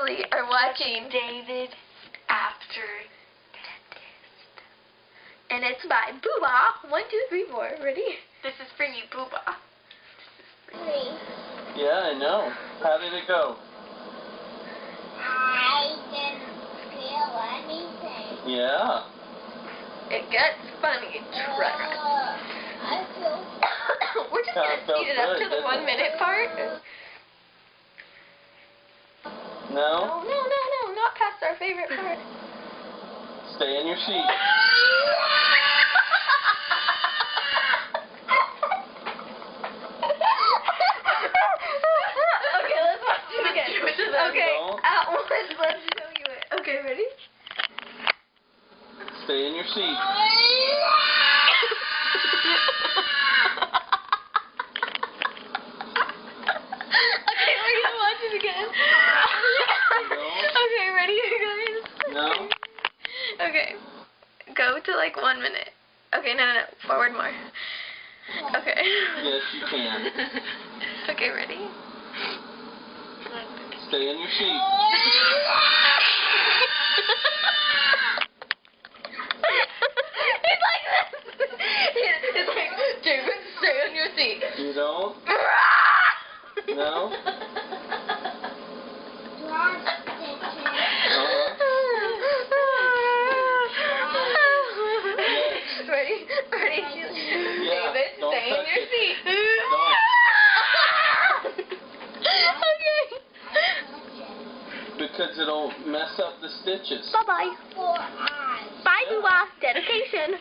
Emily are watching David After Dentist. And it's by Booba. 1, 2, 3, 4. Ready? This is for you, Booba. Yeah, I know. How did it go? I didn't feel anything. Yeah. It gets funny. Trust. I feel We're just going to speed it up to the 1 minute part. No? No, not past our favorite part. Stay in your seat. Okay, let's watch it again. Okay, No. at once, let's show you it. Okay, ready? Stay in your seat. Okay, we're gonna watch it again. Okay, ready, you guys? No? Okay, go to like 1 minute. Okay, no, forward more. Okay. Yes, you can. Okay, ready? Stay in your seat. It's like this. It's like, David, stay on your seat. You don't? No? Ready? Ready? Yeah, David, don't stay in touch your it. seat. Okay. Because it'll mess up the stitches. Bye-bye. for eyes. Bye, Booba. Dedication.